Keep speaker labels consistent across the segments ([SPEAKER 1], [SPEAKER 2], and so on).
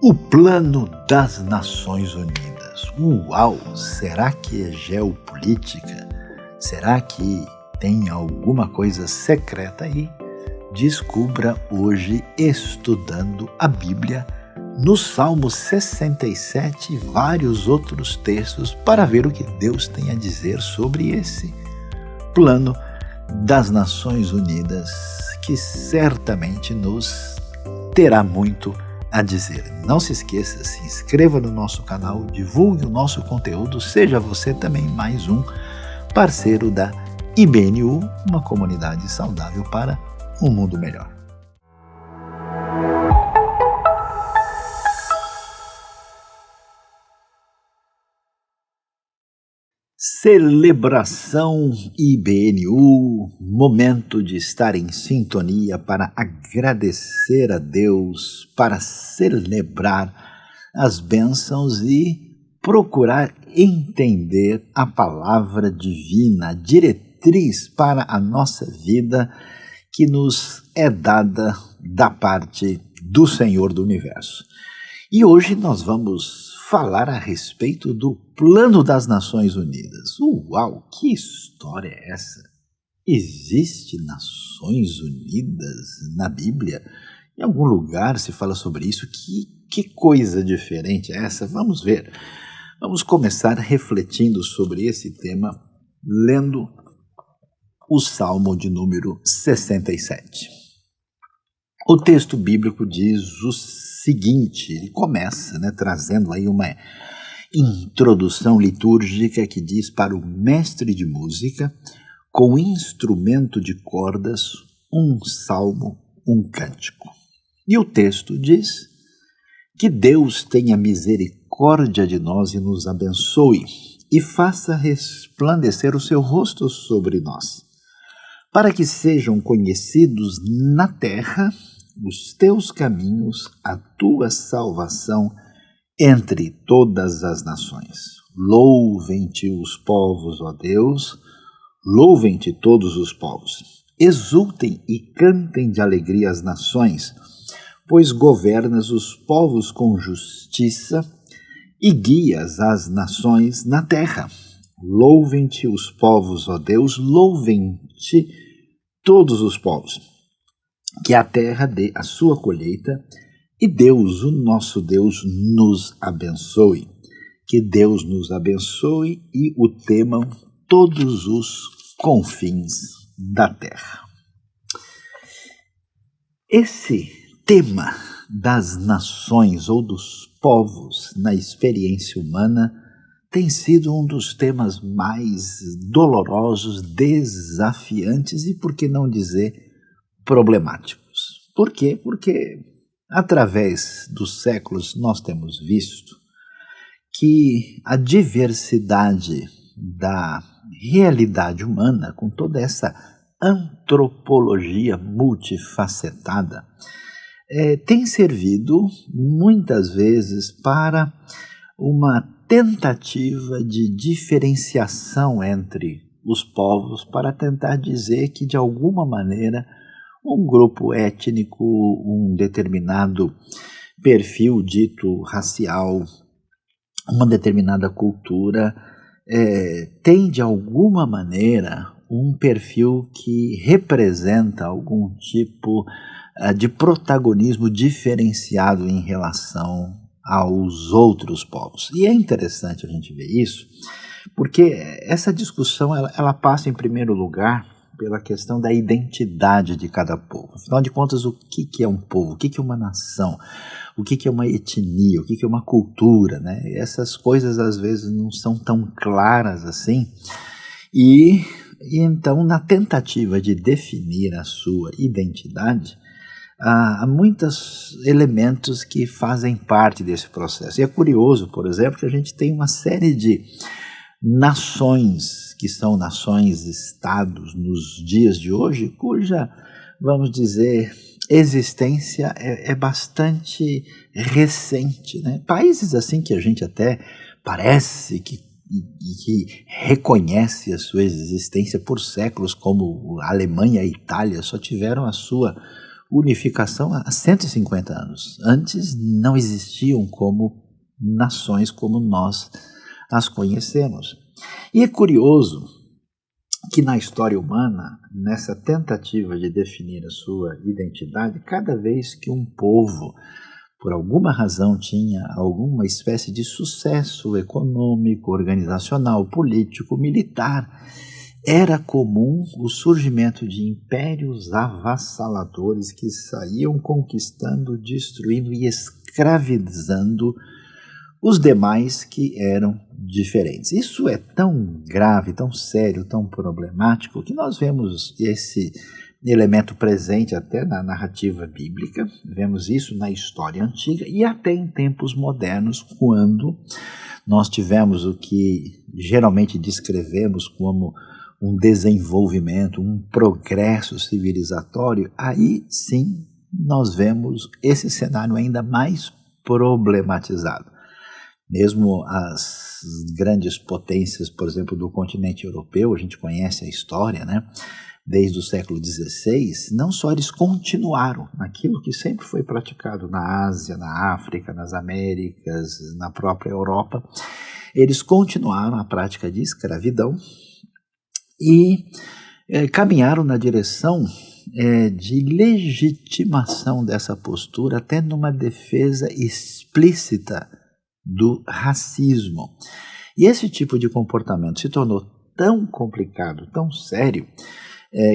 [SPEAKER 1] O plano das Nações Unidas. Uau! Será que é geopolítica? Será que tem alguma coisa secreta aí? Descubra hoje, estudando a Bíblia, no Salmo 67 e vários outros textos, para ver o que Deus tem a dizer sobre esse plano das Nações Unidas, que certamente nos terá muito a dizer. Não se esqueça, se inscreva no nosso canal, divulgue o nosso conteúdo, seja você também mais um parceiro da IBNU, uma comunidade saudável para um mundo melhor. Celebração IBNU, momento de estar em sintonia para agradecer a Deus, para celebrar as bênçãos e procurar entender a palavra divina, a diretriz para a nossa vida que nos é dada da parte do Senhor do Universo. E hoje nós vamos falar a respeito do Plano das Nações Unidas. Uau, que história é essa? Existe Nações Unidas na Bíblia? Em algum lugar se fala sobre isso? Que coisa diferente é essa? Vamos ver. Vamos começar refletindo sobre esse tema, lendo o Salmo de número 67. O texto bíblico diz o seguinte, ele começa, trazendo aí uma introdução litúrgica que diz: para o mestre de música, com instrumento de cordas, um salmo, um cântico. E o texto diz: que Deus tenha misericórdia de nós e nos abençoe, e faça resplandecer o seu rosto sobre nós, para que sejam conhecidos na terra os teus caminhos, a tua salvação entre todas as nações. Louvem-te os povos, ó Deus, louvem-te todos os povos. Exultem e cantem de alegria as nações, pois governas os povos com justiça e guias as nações na terra. Louvem-te os povos, ó Deus, louvem-te todos os povos. Que a terra dê a sua colheita e Deus, o nosso Deus, nos abençoe. Que Deus nos abençoe e o temam todos os confins da terra. Esse tema das nações ou dos povos na experiência humana tem sido um dos temas mais dolorosos, desafiantes e, por que não dizer, problemáticos. Por quê? Porque através dos séculos nós temos visto que a diversidade da realidade humana, com toda essa antropologia multifacetada, tem servido muitas vezes para uma tentativa de diferenciação entre os povos, para tentar dizer que de alguma maneira um grupo étnico, um determinado perfil dito racial, uma determinada cultura, tem de alguma maneira um perfil que representa algum tipo de protagonismo diferenciado em relação aos outros povos. E é interessante a gente ver isso, porque essa discussão ela passa em primeiro lugar pela questão da identidade de cada povo. Afinal de contas, o que é um povo? O que é uma nação? O que é uma etnia? O que é uma cultura? Essas coisas às vezes não são tão claras assim. E então, na tentativa de definir a sua identidade, há muitos elementos que fazem parte desse processo. E é curioso, por exemplo, que a gente tem uma série de nações, que são nações-estados nos dias de hoje, cuja, vamos dizer, existência é bastante recente. Países assim que a gente até parece que reconhece a sua existência por séculos, como a Alemanha e a Itália, só tiveram a sua unificação há 150 anos. Antes não existiam como nações como nós as conhecemos. E é curioso que na história humana, nessa tentativa de definir a sua identidade, cada vez que um povo, por alguma razão, tinha alguma espécie de sucesso econômico, organizacional, político, militar, era comum o surgimento de impérios avassaladores que saíam conquistando, destruindo e escravizando os demais que eram diferentes. Isso é tão grave, tão sério, tão problemático, que nós vemos esse elemento presente até na narrativa bíblica, vemos isso na história antiga e até em tempos modernos, quando nós tivemos o que geralmente descrevemos como um desenvolvimento, um progresso civilizatório. Aí sim nós vemos esse cenário ainda mais problematizado. Mesmo as grandes potências, por exemplo, do continente europeu, a gente conhece a história, né? Desde o século XVI, não só eles continuaram naquilo que sempre foi praticado na Ásia, na África, nas Américas, na própria Europa, eles continuaram a prática de escravidão e caminharam na direção de legitimação dessa postura, até numa defesa explícita do racismo. E esse tipo de comportamento se tornou tão complicado, tão sério,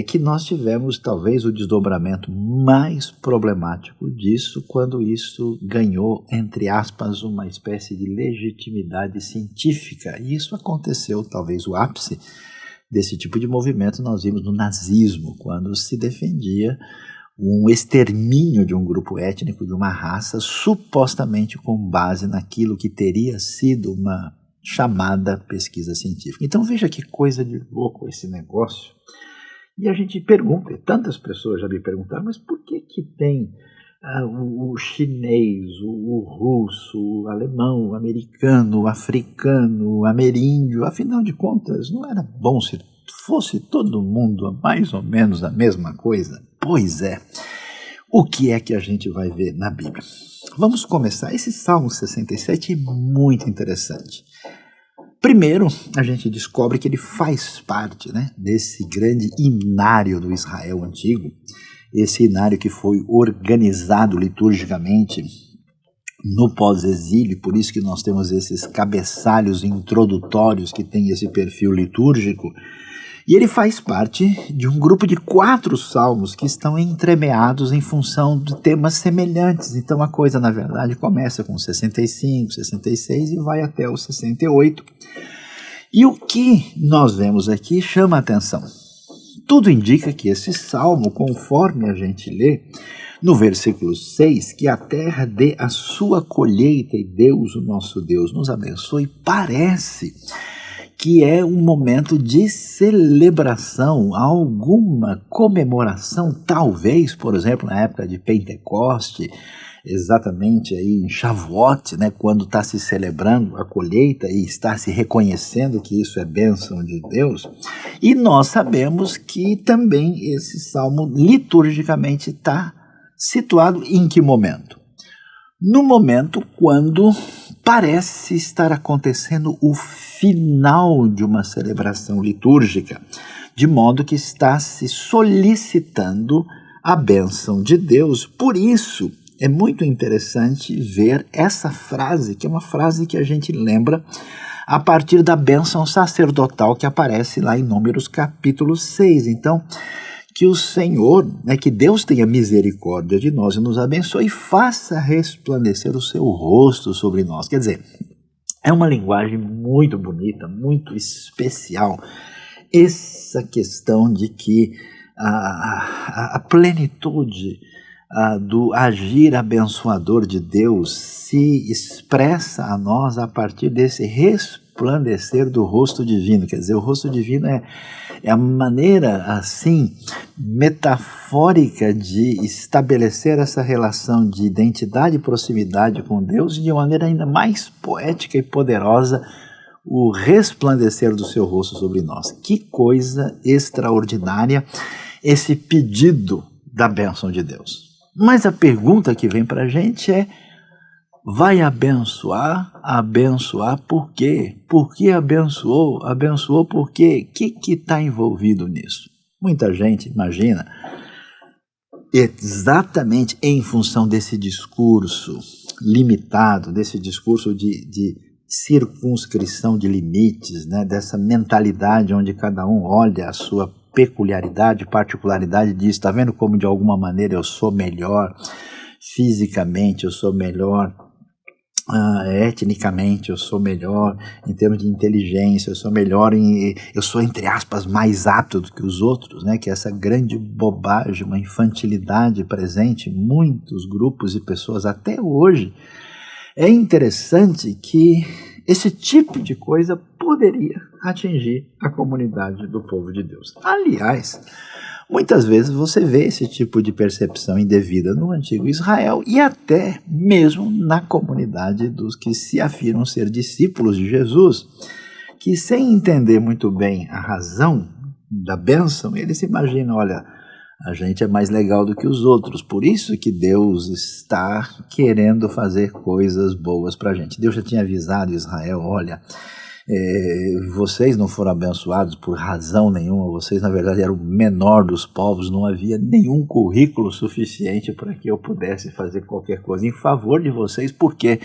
[SPEAKER 1] que nós tivemos talvez o desdobramento mais problemático disso quando isso ganhou, entre aspas, uma espécie de legitimidade científica. E isso aconteceu, talvez o ápice desse tipo de movimento nós vimos no nazismo, quando se defendia um extermínio de um grupo étnico, de uma raça, supostamente com base naquilo que teria sido uma chamada pesquisa científica. Então veja que coisa de louco esse negócio. E a gente pergunta, tantas pessoas já me perguntaram, mas por que tem o chinês, o russo, o alemão, o americano, o africano, o ameríndio? Afinal de contas, não era bom se fosse todo mundo mais ou menos a mesma coisa? Pois é. O que é que a gente vai ver na Bíblia? Vamos começar. Esse Salmo 67 é muito interessante. Primeiro, a gente descobre que ele faz parte, né, desse grande inário do Israel antigo, esse inário que foi organizado liturgicamente no pós-exílio, por isso que nós temos esses cabeçalhos introdutórios que têm esse perfil litúrgico. E ele faz parte de um grupo de 4 salmos que estão entremeados em função de temas semelhantes. Então a coisa, na verdade, começa com 65, 66 e vai até o 68. E o que nós vemos aqui chama a atenção. Tudo indica que esse salmo, conforme a gente lê no versículo 6, que a terra dê a sua colheita e Deus, o nosso Deus, nos abençoe, parece que é um momento de celebração, alguma comemoração, talvez, por exemplo, na época de Pentecoste, exatamente aí em Shavuot, né, quando está se celebrando a colheita e está se reconhecendo que isso é bênção de Deus. E nós sabemos que também esse salmo liturgicamente está situado em que momento? No momento quando parece estar acontecendo o final de uma celebração litúrgica, de modo que está se solicitando a bênção de Deus. Por isso, é muito interessante ver essa frase, que é uma frase que a gente lembra a partir da bênção sacerdotal que aparece lá em Números capítulo 6. Então, que o Senhor, que Deus tenha misericórdia de nós e nos abençoe e faça resplandecer o seu rosto sobre nós. Quer dizer, é uma linguagem muito bonita, muito especial, essa questão de que a plenitude do agir abençoador de Deus se expressa a nós a partir desse resplandecer do rosto divino. Quer dizer, o rosto divino é a maneira, assim, metafórica de estabelecer essa relação de identidade e proximidade com Deus e de uma maneira ainda mais poética e poderosa, o resplandecer do seu rosto sobre nós. Que coisa extraordinária esse pedido da bênção de Deus. Mas a pergunta que vem para a gente é: vai abençoar? Abençoar por quê? Por que abençoou? Abençoou por quê? O que está envolvido nisso? Muita gente imagina, exatamente em função desse discurso limitado, desse discurso de circunscrição de limites, né, dessa mentalidade onde cada um olha a sua peculiaridade, particularidade, e diz: está vendo como de alguma maneira eu sou melhor fisicamente, eu sou melhor etnicamente, eu sou melhor em termos de inteligência, eu sou melhor eu sou, entre aspas, mais apto do que os outros, né? Que é essa grande bobagem, uma infantilidade presente em muitos grupos e pessoas até hoje. É interessante que esse tipo de coisa poderia atingir a comunidade do povo de Deus. Aliás, muitas vezes você vê esse tipo de percepção indevida no antigo Israel e até mesmo na comunidade dos que se afirmam ser discípulos de Jesus, que sem entender muito bem a razão da bênção, eles imaginam: olha, a gente é mais legal do que os outros, por isso que Deus está querendo fazer coisas boas para a gente. Deus já tinha avisado Israel: olha, vocês não foram abençoados por razão nenhuma, vocês na verdade eram o menor dos povos, não havia nenhum currículo suficiente para que eu pudesse fazer qualquer coisa em favor de vocês, porque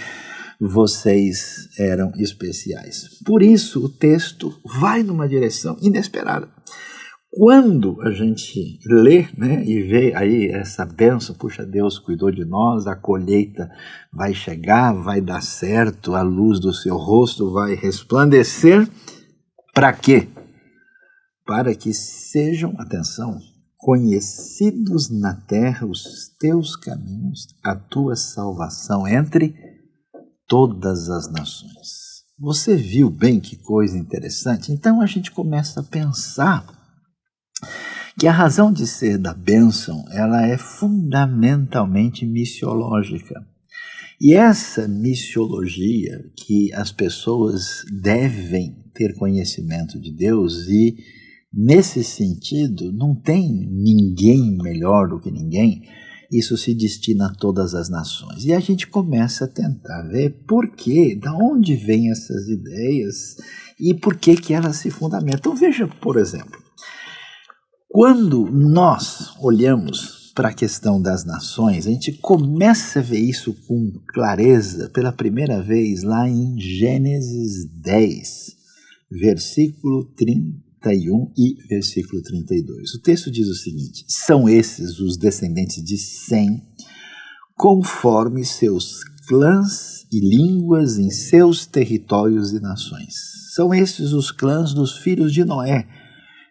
[SPEAKER 1] vocês eram especiais. Por isso o texto vai numa direção inesperada. Quando a gente lê, né, e vê aí essa bênção: puxa, Deus cuidou de nós, a colheita vai chegar, vai dar certo, a luz do seu rosto vai resplandecer. Para quê? Para que sejam, atenção, conhecidos na terra os teus caminhos, a tua salvação entre todas as nações. Você viu bem que coisa interessante? Então a gente começa a pensar que a razão de ser da bênção, ela é fundamentalmente missiológica. E essa missiologia que as pessoas devem ter conhecimento de Deus, e nesse sentido não tem ninguém melhor do que ninguém, isso se destina a todas as nações. E a gente começa a tentar ver por quê, de onde vêm essas ideias e por que elas se fundamentam. Então veja, por exemplo, quando nós olhamos para a questão das nações, a gente começa a ver isso com clareza pela primeira vez lá em Gênesis 10, versículo 31 e versículo 32. O texto diz o seguinte: são esses os descendentes de Sem, conforme seus clãs e línguas em seus territórios e nações. São esses os clãs dos filhos de Noé,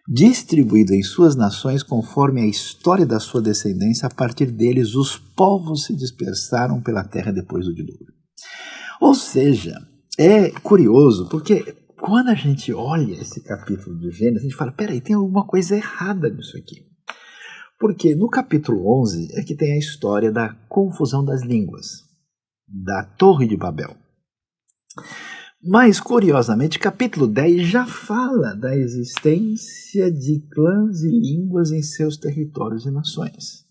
[SPEAKER 1] distribuído em suas nações conforme a história da sua descendência. A partir deles os povos se dispersaram pela terra depois do dilúvio. Ou seja, é curioso, porque quando a gente olha esse capítulo de Gênesis, a gente fala: peraí, tem alguma coisa errada nisso aqui. Porque no capítulo 11 é que tem a história da confusão das línguas, da Torre de Babel. Mas, curiosamente, capítulo 10 já fala da existência de clãs e línguas em seus territórios e nações.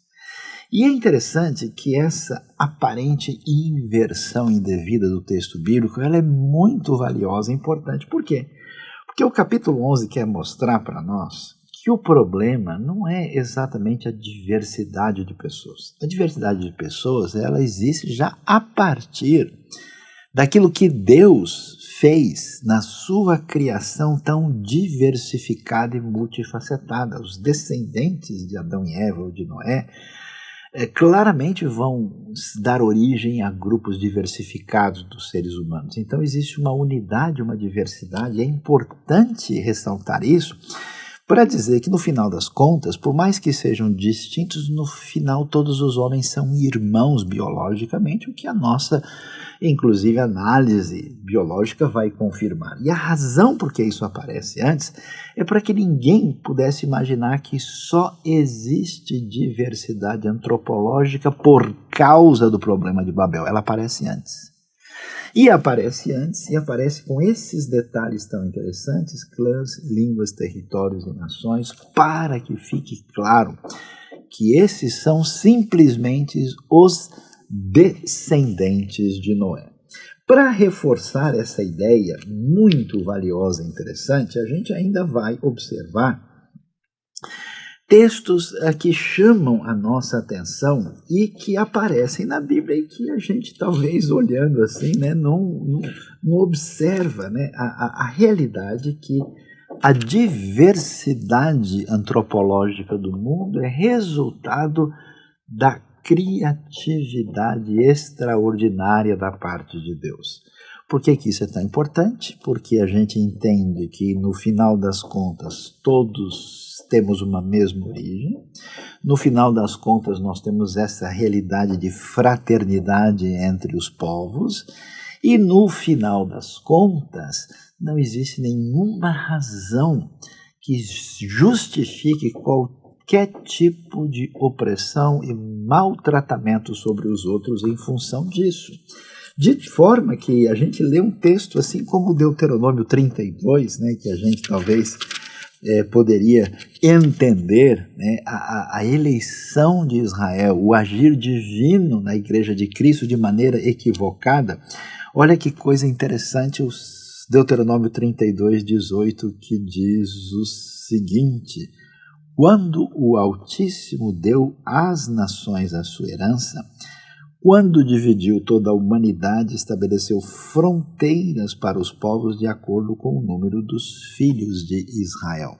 [SPEAKER 1] E é interessante que essa aparente inversão indevida do texto bíblico, ela é muito valiosa e importante. Por quê? Porque o capítulo 11 quer mostrar para nós que o problema não é exatamente a diversidade de pessoas. A diversidade de pessoas, ela existe já a partir daquilo que Deus fez na sua criação tão diversificada e multifacetada. Os descendentes de Adão e Eva ou de Noé claramente vão dar origem a grupos diversificados dos seres humanos. Então existe uma unidade, uma diversidade. É importante ressaltar isso para dizer que, no final das contas, por mais que sejam distintos, no final todos os homens são irmãos biologicamente, o que a nossa, inclusive, análise biológica vai confirmar. E a razão por que isso aparece antes é para que ninguém pudesse imaginar que só existe diversidade antropológica por causa do problema de Babel. Ela aparece antes. E aparece com esses detalhes tão interessantes: clãs, línguas, territórios e nações, para que fique claro que esses são simplesmente os descendentes de Noé. Para reforçar essa ideia muito valiosa e interessante, a gente ainda vai observar textos que chamam a nossa atenção e que aparecem na Bíblia e que a gente talvez olhando assim, né, não observa, né, a realidade que a diversidade antropológica do mundo é resultado da criatividade extraordinária da parte de Deus. Por que isso é tão importante? Porque a gente entende que, no final das contas, todos temos uma mesma origem. No final das contas, nós temos essa realidade de fraternidade entre os povos. E, no final das contas, não existe nenhuma razão que justifique qualquer tipo de opressão e maltratamento sobre os outros em função disso. De forma que a gente lê um texto assim como Deuteronômio 32, né, que a gente talvez poderia entender, né, a eleição de Israel, o agir divino na Igreja de Cristo de maneira equivocada. Olha que coisa interessante, o Deuteronômio 32, 18, que diz o seguinte: quando o Altíssimo deu às nações a sua herança, quando dividiu toda a humanidade, estabeleceu fronteiras para os povos de acordo com o número dos filhos de Israel.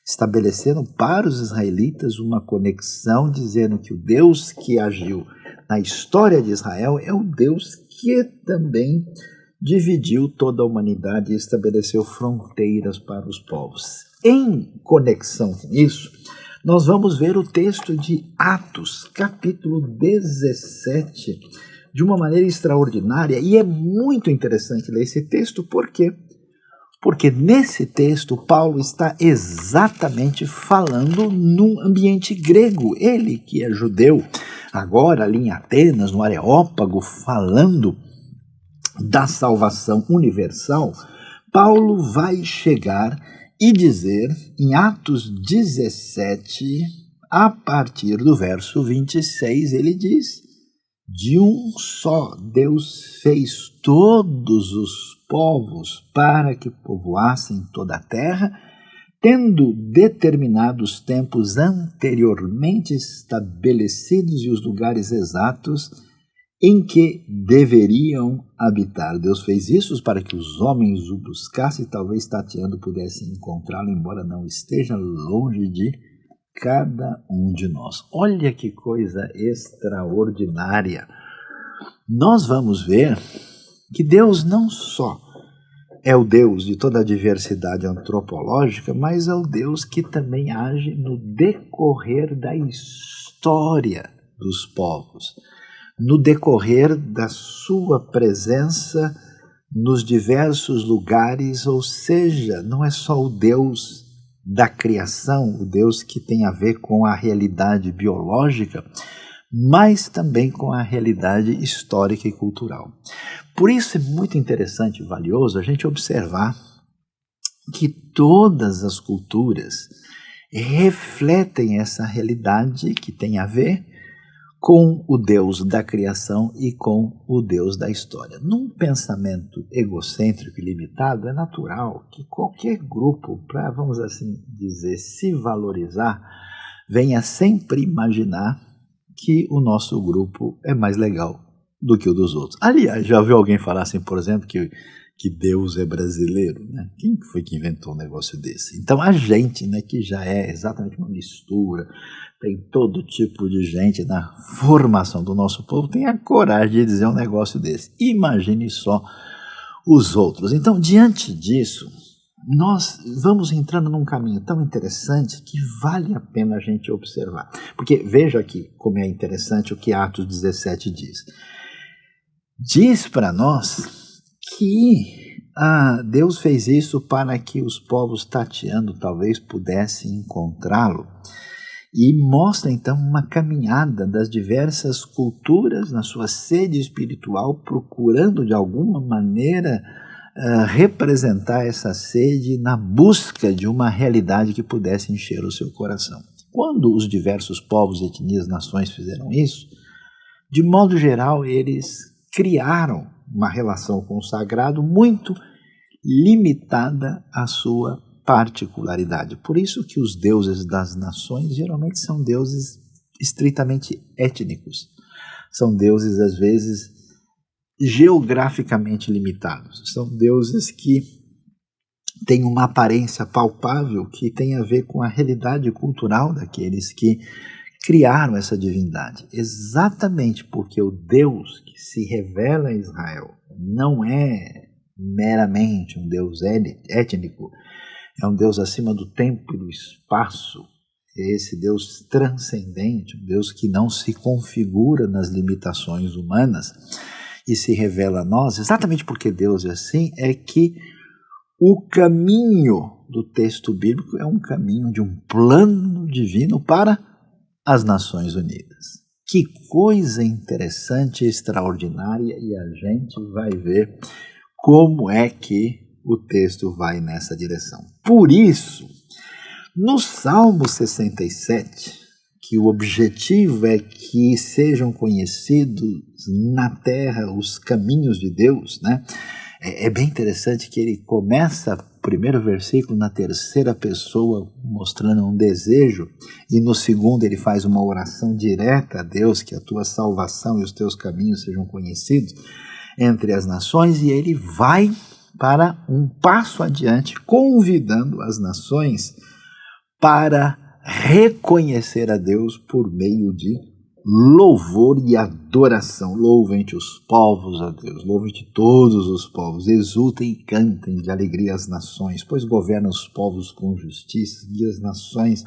[SPEAKER 1] Estabeleceram para os israelitas uma conexão, dizendo que o Deus que agiu na história de Israel é o Deus que também dividiu toda a humanidade e estabeleceu fronteiras para os povos. Em conexão com isso, nós vamos ver o texto de Atos, capítulo 17, de uma maneira extraordinária, e é muito interessante ler esse texto, por quê? Porque nesse texto Paulo está exatamente falando num ambiente grego, ele que é judeu, agora ali em Atenas, no Areópago, falando da salvação universal, Paulo vai chegar e dizer, em Atos 17, a partir do verso 26, ele diz: de um só Deus fez todos os povos para que povoassem toda a terra, tendo determinados tempos anteriormente estabelecidos e os lugares exatos em que deveriam habitar. Deus fez isso para que os homens o buscassem e talvez tateando pudessem encontrá-lo, embora não esteja longe de cada um de nós. Olha que coisa extraordinária. Nós vamos ver que Deus não só é o Deus de toda a diversidade antropológica, mas é o Deus que também age no decorrer da história dos povos, no decorrer da sua presença nos diversos lugares, ou seja, não é só o Deus da criação, o Deus que tem a ver com a realidade biológica, mas também com a realidade histórica e cultural. Por isso é muito interessante e valioso a gente observar que todas as culturas refletem essa realidade que tem a ver com o Deus da criação e com o Deus da história. Num pensamento egocêntrico e limitado, é natural que qualquer grupo, para, vamos assim dizer, se valorizar, venha sempre imaginar que o nosso grupo é mais legal do que o dos outros. Aliás, já ouviu alguém falar assim, por exemplo, que Deus é brasileiro, né? Quem foi que inventou um negócio desse? Então a gente, né, que já é exatamente uma mistura, tem todo tipo de gente na formação do nosso povo, tem a coragem de dizer um negócio desse. Imagine só os outros. Então, diante disso, nós vamos entrando num caminho tão interessante que vale a pena a gente observar. Porque veja aqui como é interessante o que Atos 17 diz. Diz para nós que Deus fez isso para que os povos tateando talvez pudessem encontrá-lo. E mostra então uma caminhada das diversas culturas na sua sede espiritual, procurando de alguma maneira representar essa sede na busca de uma realidade que pudesse encher o seu coração. Quando os diversos povos, etnias, nações fizeram isso, de modo geral, eles criaram uma relação com o sagrado muito limitada à sua particularidade. Por isso que os deuses das nações geralmente são deuses estritamente étnicos. São deuses, às vezes, geograficamente limitados. São deuses que têm uma aparência palpável que tem a ver com a realidade cultural daqueles que criaram essa divindade. Exatamente porque o Deus que se revela a Israel não é meramente um Deus étnico, é um Deus acima do tempo e do espaço, é esse Deus transcendente, um Deus que não se configura nas limitações humanas e se revela a nós. Exatamente porque Deus é assim, é que o caminho do texto bíblico é um caminho de um plano divino para as Nações Unidas. Que coisa interessante e extraordinária, e a gente vai ver como é que o texto vai nessa direção. Por isso, no Salmo 67, que o objetivo é que sejam conhecidos na terra os caminhos de Deus, né? É bem interessante que ele começa o primeiro versículo na terceira pessoa, mostrando um desejo, e no segundo ele faz uma oração direta a Deus, que a tua salvação e os teus caminhos sejam conhecidos entre as nações, e ele vai para um passo adiante, convidando as nações para reconhecer a Deus por meio de louvor e adoração. Louvem-te os povos a Deus, louvem-te todos os povos, exultem e cantem de alegria as nações, pois governa os povos com justiça, guia as nações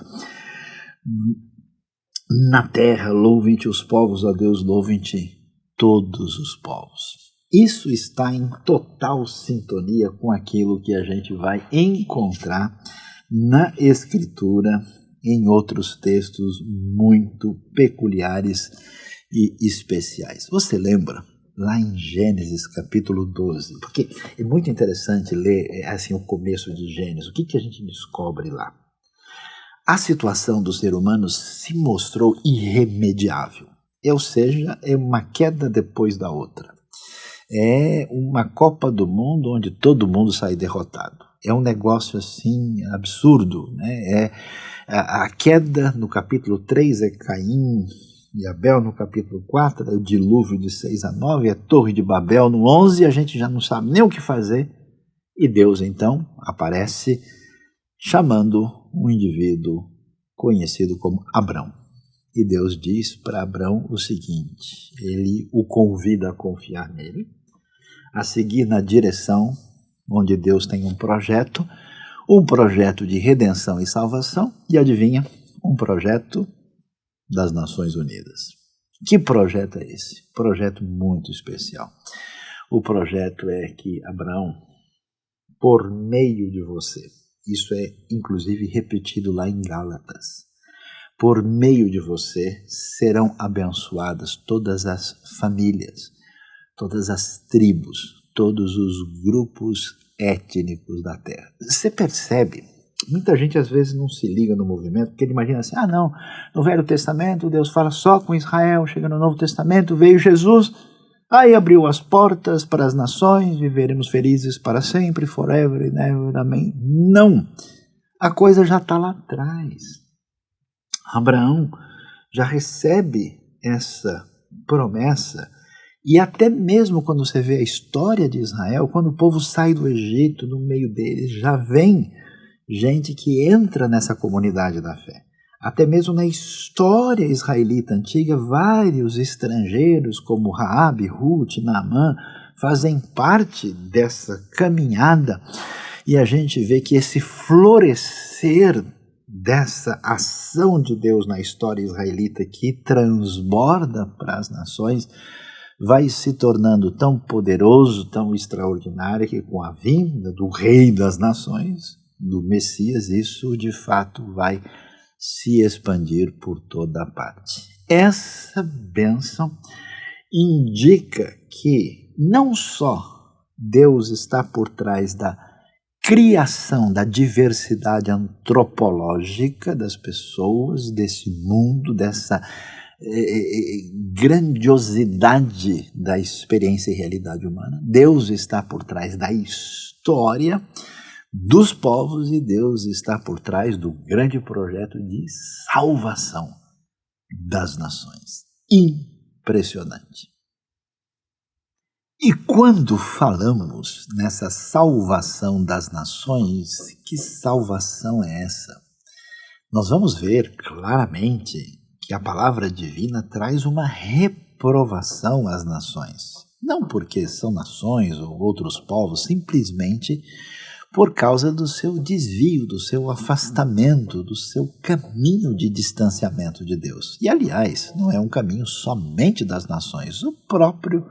[SPEAKER 1] na terra, louvem-te os povos a Deus, louvem-te todos os povos. Isso está em total sintonia com aquilo que a gente vai encontrar na Escritura, em outros textos muito peculiares e especiais. Você lembra, lá em Gênesis capítulo 12, porque é muito interessante ler assim, o começo de Gênesis, o que a gente descobre lá? A situação do ser humano se mostrou irremediável, ou seja, é uma queda depois da outra. É uma Copa do Mundo onde todo mundo sai derrotado. É um negócio assim absurdo, né? A queda no capítulo 3 é Caim e Abel, no capítulo 4 é o dilúvio de 6 a 9, é a Torre de Babel, no 11 a gente já não sabe nem o que fazer, e Deus então aparece chamando um indivíduo conhecido como Abrão. E Deus diz para Abrão o seguinte, ele o convida a confiar nele, a seguir na direção onde Deus tem um projeto de redenção e salvação, e adivinha, um projeto das Nações Unidas. Que projeto é esse? Projeto muito especial. O projeto é que Abraão, por meio de você, isso é inclusive repetido lá em Gálatas, por meio de você serão abençoadas todas as famílias, todas as tribos, todos os grupos étnicos da terra. Você percebe? Muita gente às vezes não se liga no movimento, porque ele imagina assim, não, no Velho Testamento Deus fala só com Israel, chega no Novo Testamento, veio Jesus, aí abriu as portas para as nações, viveremos felizes para sempre, forever and ever, amém. Não, a coisa já está lá atrás. Abraão já recebe essa promessa. E até mesmo quando você vê a história de Israel, quando o povo sai do Egito, no meio deles já vem gente que entra nessa comunidade da fé. Até mesmo na história israelita antiga, vários estrangeiros como Raabe, Ruth, Naamã, fazem parte dessa caminhada. E a gente vê que esse florescer dessa ação de Deus na história israelita que transborda para as nações, vai se tornando tão poderoso, tão extraordinário, que com a vinda do Rei das Nações, do Messias, isso de fato vai se expandir por toda a parte. Essa bênção indica que não só Deus está por trás da criação da diversidade antropológica das pessoas, desse mundo, dessa grandiosidade da experiência e realidade humana. Deus está por trás da história dos povos e Deus está por trás do grande projeto de salvação das nações. Impressionante. E quando falamos nessa salvação das nações, que salvação é essa? Nós vamos ver claramente que a palavra divina traz uma reprovação às nações. Não porque são nações ou outros povos, simplesmente por causa do seu desvio, do seu afastamento, do seu caminho de distanciamento de Deus. E, aliás, não é um caminho somente das nações. O próprio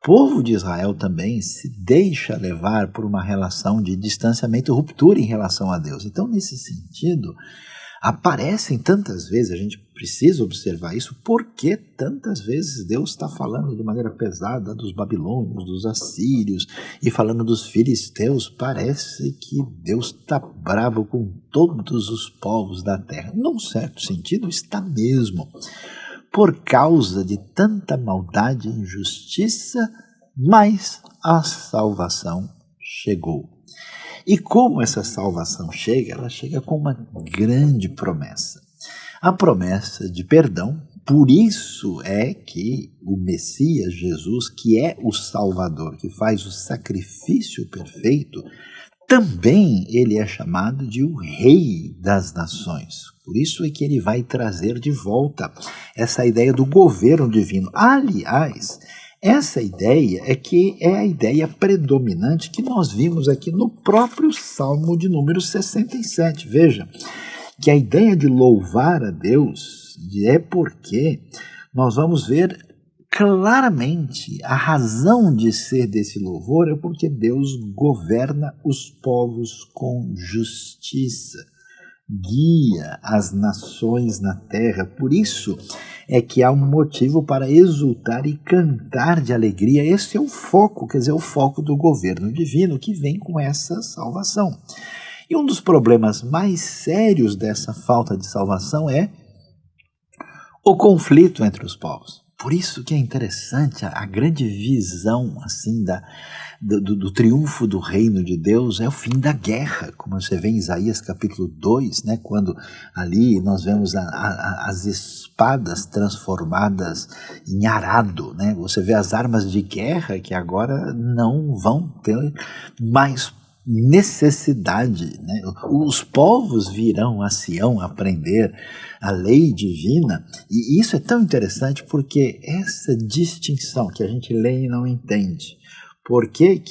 [SPEAKER 1] povo de Israel também se deixa levar por uma relação de distanciamento e ruptura em relação a Deus. Então, nesse sentido, aparecem tantas vezes, a gente precisa observar isso, porque tantas vezes Deus está falando de maneira pesada dos babilônios, dos assírios e falando dos filisteus. Parece que Deus está bravo com todos os povos da terra. Num certo sentido, está mesmo. Por causa de tanta maldade e injustiça, mas a salvação chegou. E como essa salvação chega? Ela chega com uma grande promessa. A promessa de perdão. Por isso é que o Messias, Jesus, que é o Salvador, que faz o sacrifício perfeito, também ele é chamado de o Rei das Nações. Por isso é que ele vai trazer de volta essa ideia do governo divino. Aliás, essa ideia é a ideia predominante que nós vimos aqui no próprio Salmo de número 67. Veja, que a ideia de louvar a Deus é porque nós vamos ver claramente a razão de ser desse louvor é porque Deus governa os povos com justiça, guia as nações na terra. Por isso é que há um motivo para exultar e cantar de alegria. Esse é o foco, quer dizer, o foco do governo divino que vem com essa salvação. E um dos problemas mais sérios dessa falta de salvação é o conflito entre os povos. Por isso que é interessante a grande visão assim do triunfo do reino de Deus é o fim da guerra, como você vê em Isaías capítulo 2, né, quando ali nós vemos as espadas transformadas em arado, né? Você vê as armas de guerra que agora não vão ter mais necessidade, né? Os povos virão a Sião aprender a lei divina, e isso é tão interessante porque essa distinção que a gente lê e não entende, por que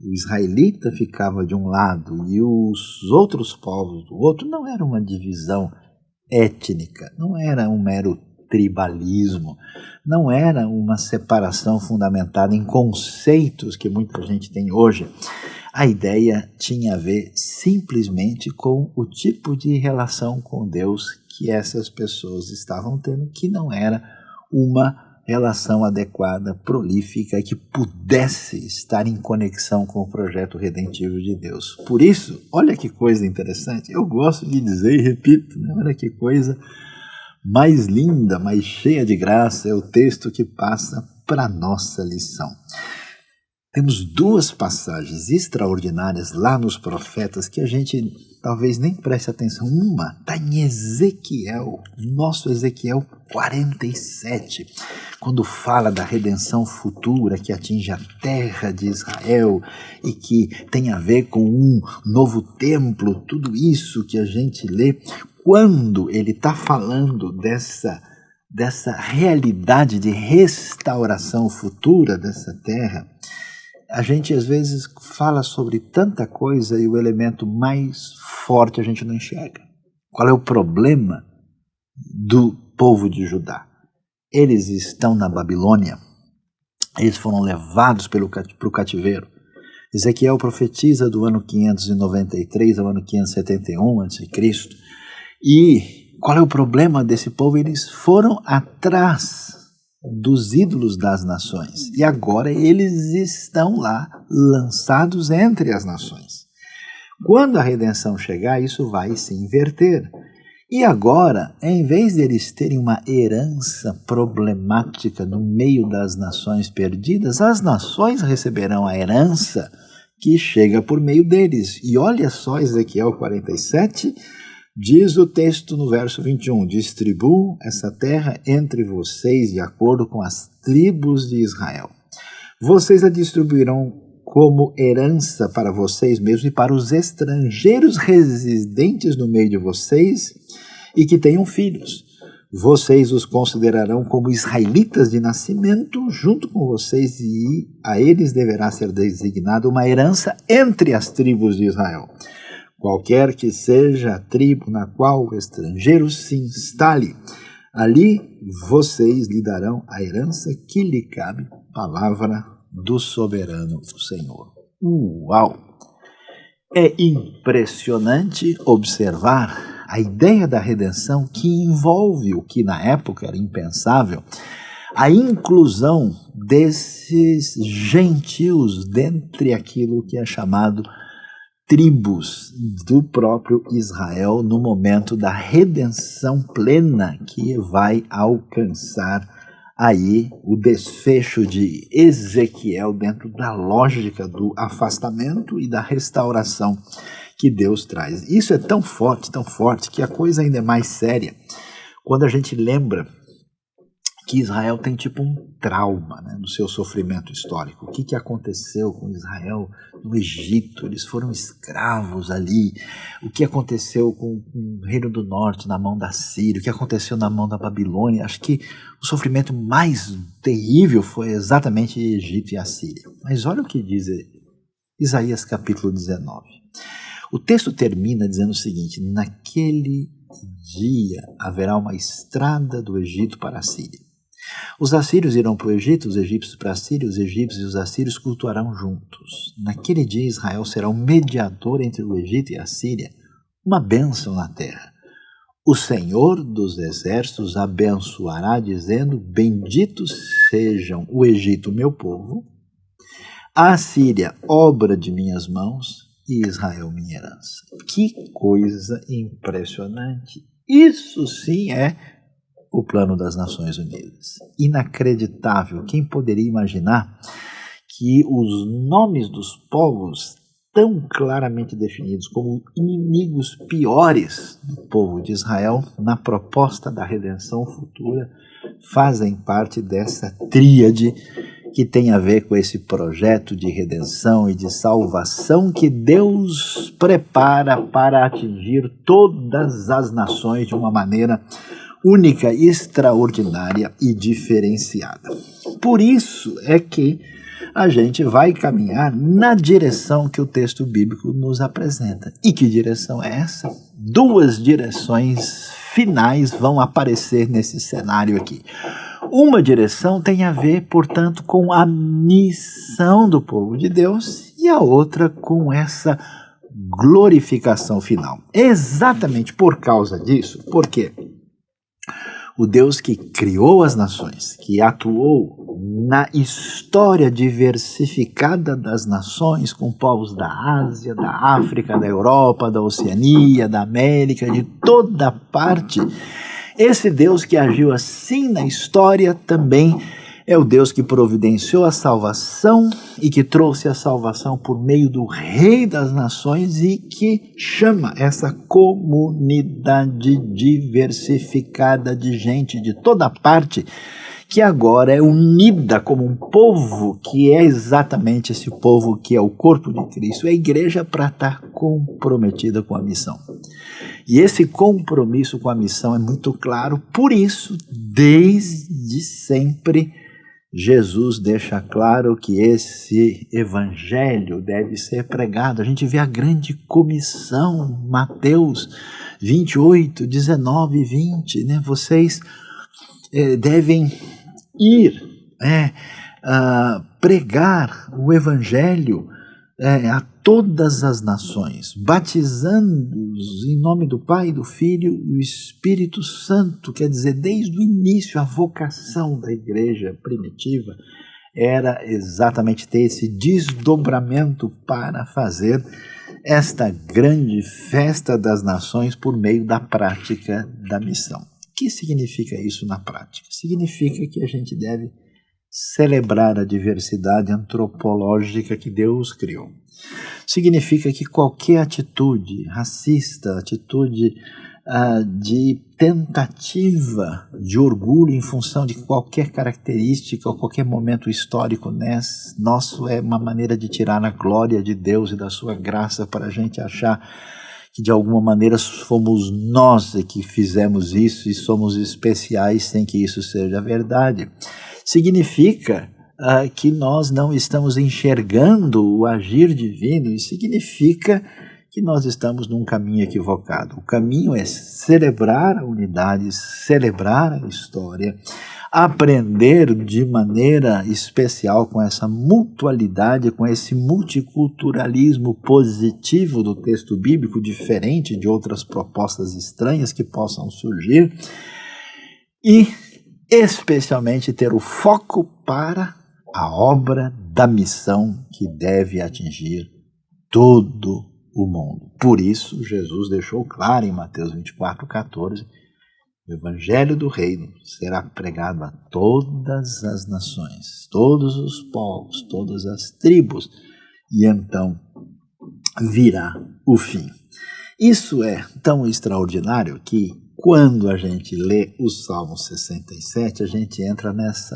[SPEAKER 1] o israelita ficava de um lado e os outros povos do outro, não era uma divisão étnica, não era um mero tribalismo, não era uma separação fundamentada em conceitos que muita gente tem hoje. A ideia tinha a ver simplesmente com o tipo de relação com Deus que essas pessoas estavam tendo, que não era uma relação adequada, prolífica, que pudesse estar em conexão com o projeto redentivo de Deus. Por isso, olha que coisa interessante, eu gosto de dizer e repito, né? Olha que coisa mais linda, mais cheia de graça, é o texto que passa para a nossa lição. Temos duas passagens extraordinárias lá nos profetas que a gente talvez nem preste atenção. Uma está em Ezequiel, nosso Ezequiel 47, quando fala da redenção futura que atinge a terra de Israel e que tem a ver com um novo templo, tudo isso que a gente lê, quando ele está falando dessa realidade de restauração futura dessa terra, a gente às vezes fala sobre tanta coisa e o elemento mais forte a gente não enxerga. Qual é o problema do povo de Judá? Eles estão na Babilônia, eles foram levados para o cativeiro. Ezequiel profetiza do ano 593 ao ano 571 a.C. E qual é o problema desse povo? Eles foram atrás dos ídolos das nações. E agora eles estão lá, lançados entre as nações. Quando a redenção chegar, isso vai se inverter. E agora, em vez de eles terem uma herança problemática no meio das nações perdidas, as nações receberão a herança que chega por meio deles. E olha só Ezequiel 47, diz o texto no verso 21, distribuam essa terra entre vocês de acordo com as tribos de Israel. Vocês a distribuirão como herança para vocês mesmos e para os estrangeiros residentes no meio de vocês e que tenham filhos. Vocês os considerarão como israelitas de nascimento junto com vocês e a eles deverá ser designada uma herança entre as tribos de Israel. Qualquer que seja a tribo na qual o estrangeiro se instale, ali vocês lhe darão a herança que lhe cabe, palavra do soberano Senhor. Uau! É impressionante observar a ideia da redenção que envolve o que na época era impensável, a inclusão desses gentios dentre aquilo que é chamado tribos do próprio Israel no momento da redenção plena que vai alcançar aí o desfecho de Ezequiel dentro da lógica do afastamento e da restauração que Deus traz. Isso é tão forte, que a coisa ainda é mais séria quando a gente lembra que Israel tem tipo um trauma, né, no seu sofrimento histórico. O que aconteceu com Israel no Egito? Eles foram escravos ali. O que aconteceu com o Reino do Norte na mão da Síria? O que aconteceu na mão da Babilônia? Acho que o sofrimento mais terrível foi exatamente Egito e a Síria. Mas olha o que diz Isaías capítulo 19. O texto termina dizendo o seguinte: naquele dia haverá uma estrada do Egito para a Síria. Os assírios irão para o Egito, os egípcios para a Síria, os egípcios e os assírios cultuarão juntos. Naquele dia Israel será um mediador entre o Egito e a Síria, uma bênção na terra. O Senhor dos exércitos abençoará, dizendo: benditos sejam o Egito, meu povo, a Síria, obra de minhas mãos, e Israel, minha herança. Que coisa impressionante! Isso sim é o plano das Nações Unidas. Inacreditável. Quem poderia imaginar que os nomes dos povos tão claramente definidos como inimigos piores do povo de Israel, na proposta da redenção futura, fazem parte dessa tríade que tem a ver com esse projeto de redenção e de salvação que Deus prepara para atingir todas as nações de uma maneira única, extraordinária e diferenciada. Por isso é que a gente vai caminhar na direção que o texto bíblico nos apresenta. E que direção é essa? Duas direções finais vão aparecer nesse cenário aqui. Uma direção tem a ver, portanto, com a missão do povo de Deus e a outra com essa glorificação final. Exatamente por causa disso, porque o Deus que criou as nações, que atuou na história diversificada das nações, com povos da Ásia, da África, da Europa, da Oceania, da América, de toda parte, esse Deus que agiu assim na história também é o Deus que providenciou a salvação e que trouxe a salvação por meio do Rei das Nações e que chama essa comunidade diversificada de gente de toda parte que agora é unida como um povo que é exatamente esse povo que é o corpo de Cristo, é a igreja para estar comprometida com a missão. E esse compromisso com a missão é muito claro, por isso, desde sempre, Jesus deixa claro que esse evangelho deve ser pregado. A gente vê a grande comissão, Mateus 28, 19 e 20, né? Vocês devem ir pregar o evangelho a todas as nações, batizando-os em nome do Pai, do Filho e do Espírito Santo. Quer dizer, desde o início, a vocação da igreja primitiva era exatamente ter esse desdobramento para fazer esta grande festa das nações por meio da prática da missão. O que significa isso na prática? Significa que a gente deve celebrar a diversidade antropológica que Deus criou. Significa que qualquer atitude racista, atitude de tentativa de orgulho em função de qualquer característica ou qualquer momento histórico nosso é uma maneira de tirar a glória de Deus e da sua graça para a gente achar que de alguma maneira fomos nós que fizemos isso e somos especiais sem que isso seja verdade. Significa que nós não estamos enxergando o agir divino e significa que nós estamos num caminho equivocado. O caminho é celebrar a unidade, celebrar a história, aprender de maneira especial com essa mutualidade, com esse multiculturalismo positivo do texto bíblico, diferente de outras propostas estranhas que possam surgir, e especialmente ter o foco para a obra da missão que deve atingir todo o mundo. Por isso, Jesus deixou claro em Mateus 24:14, o Evangelho do Reino será pregado a todas as nações, todos os povos, todas as tribos, e então virá o fim. Isso é tão extraordinário que, quando a gente lê o Salmo 67, a gente entra nessa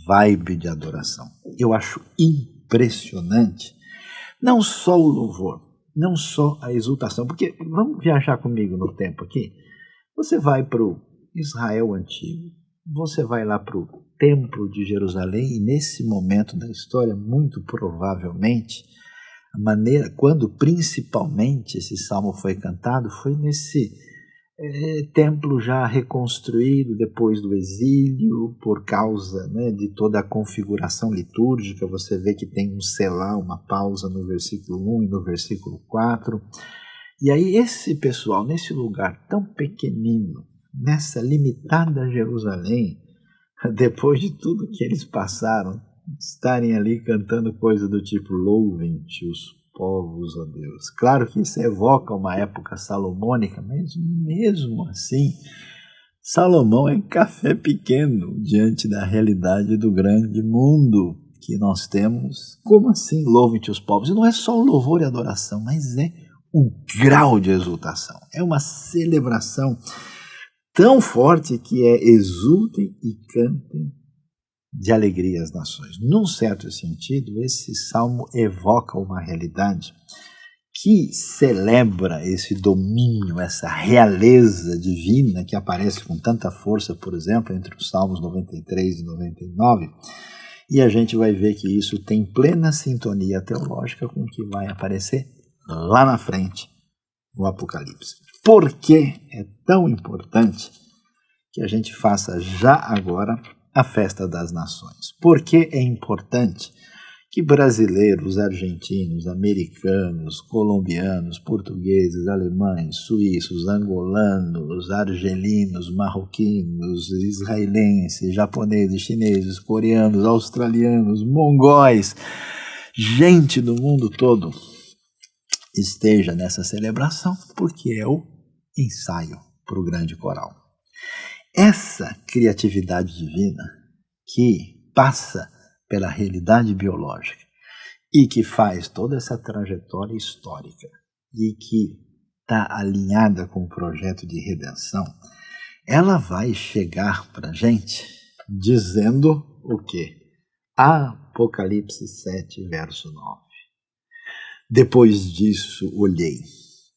[SPEAKER 1] vibe de adoração. Eu acho impressionante, não só o louvor, não só a exultação, porque vamos viajar comigo no tempo aqui. Você vai para o Israel antigo, você vai lá para o Templo de Jerusalém, e nesse momento da história, muito provavelmente, a maneira, quando principalmente esse salmo foi cantado, foi nesse templo já reconstruído depois do exílio, por causa de toda a configuração litúrgica. Você vê que tem um selá, uma pausa no versículo 1 e no versículo 4. E aí esse pessoal, nesse lugar tão pequenino, nessa limitada Jerusalém, depois de tudo que eles passaram, estarem ali cantando coisa do tipo louvem-te os povos, ó Deus. Claro que isso evoca uma época salomônica, mas mesmo assim, Salomão é café pequeno diante da realidade do grande mundo que nós temos. Como assim louvem-te os povos? E não é só o louvor e adoração, mas é o grau de exultação. É uma celebração tão forte que é exultem e cantem de alegria as nações. Num certo sentido, esse salmo evoca uma realidade que celebra esse domínio, essa realeza divina que aparece com tanta força, por exemplo, entre os salmos 93 e 99, e a gente vai ver que isso tem plena sintonia teológica com o que vai aparecer lá na frente no Apocalipse. Por que é tão importante que a gente faça já agora a festa das nações? Por que é importante que brasileiros, argentinos, americanos, colombianos, portugueses, alemães, suíços, angolanos, argelinos, marroquinos, israelenses, japoneses, chineses, coreanos, australianos, mongóis, gente do mundo todo esteja nessa celebração? Porque é o ensaio para o grande coral. Essa criatividade divina que passa pela realidade biológica e que faz toda essa trajetória histórica e que está alinhada com o projeto de redenção, ela vai chegar para a gente dizendo o quê? Apocalipse 7, verso 9. Depois disso olhei,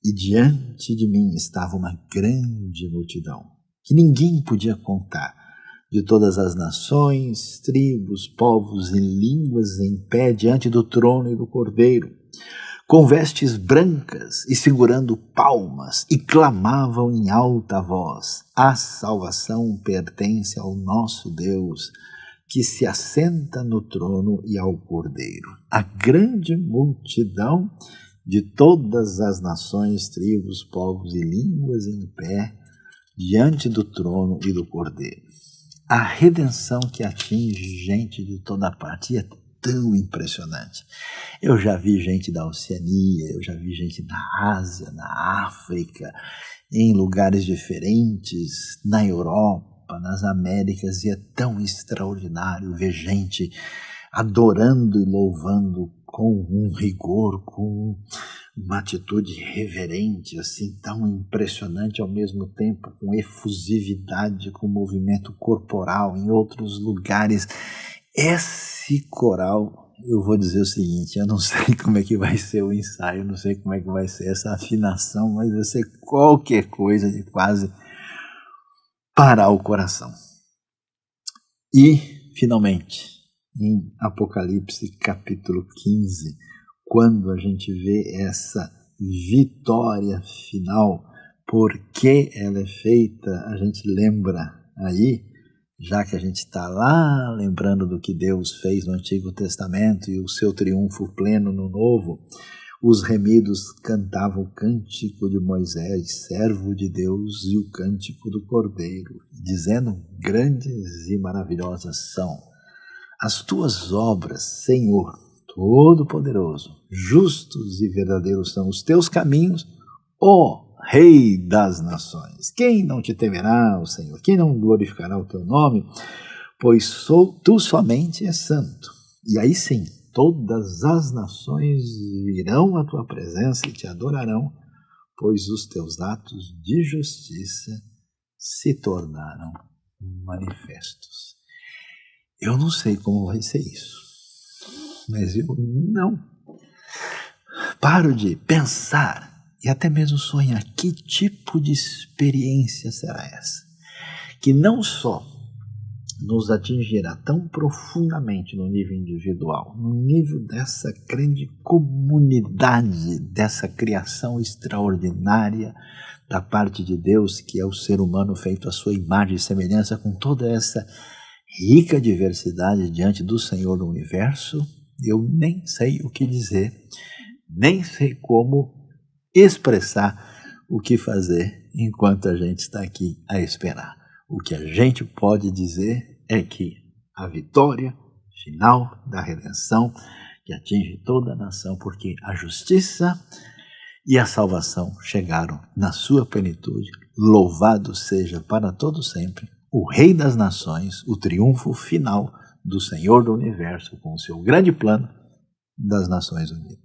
[SPEAKER 1] e diante de mim estava uma grande multidão, que ninguém podia contar, de todas as nações, tribos, povos e línguas em pé diante do trono e do Cordeiro, com vestes brancas e segurando palmas, e clamavam em alta voz: a salvação pertence ao nosso Deus, que se assenta no trono e ao Cordeiro. A grande multidão de todas as nações, tribos, povos e línguas em pé diante do trono e do Cordeiro. A redenção que atinge gente de toda parte. E é tão impressionante. Eu já vi gente da Oceania, eu já vi gente na Ásia, na África, em lugares diferentes, na Europa, nas Américas, e é tão extraordinário ver gente adorando e louvando com um rigor, com uma atitude reverente, assim, tão impressionante, ao mesmo tempo com efusividade, com movimento corporal. Em outros lugares, esse coral, eu vou dizer o seguinte, eu não sei como é que vai ser o ensaio, eu não sei como é que vai ser essa afinação, mas vai ser qualquer coisa de quase parar o coração. E, finalmente, em Apocalipse capítulo 15, quando a gente vê essa vitória final, por que ela é feita, a gente lembra aí, já que a gente está lá lembrando do que Deus fez no Antigo Testamento e o seu triunfo pleno no Novo, os remidos cantavam o cântico de Moisés, servo de Deus, e o cântico do Cordeiro, dizendo: grandes e maravilhosas são as tuas obras, Senhor Todo-Poderoso, justos e verdadeiros são os teus caminhos, ó Rei das nações. Quem não te temerá, ó Senhor? Quem não glorificará o teu nome? Pois tu somente és santo. E aí sim, todas as nações virão à tua presença e te adorarão, pois os teus atos de justiça se tornaram manifestos. Eu não sei como vai ser isso, mas eu não paro de pensar e até mesmo sonhar que tipo de experiência será essa, que não só nos atingirá tão profundamente no nível individual, no nível dessa grande comunidade, dessa criação extraordinária da parte de Deus, que é o ser humano feito à sua imagem e semelhança, com toda essa rica diversidade diante do Senhor do Universo. Eu nem sei o que dizer, nem sei como expressar o que fazer enquanto a gente está aqui a esperar. O que a gente pode dizer é que a vitória final da redenção, que atinge toda a nação, porque a justiça e a salvação chegaram na sua plenitude. Louvado seja para todo sempre o Rei das Nações, o triunfo final do Senhor do Universo com o seu grande plano das Nações Unidas.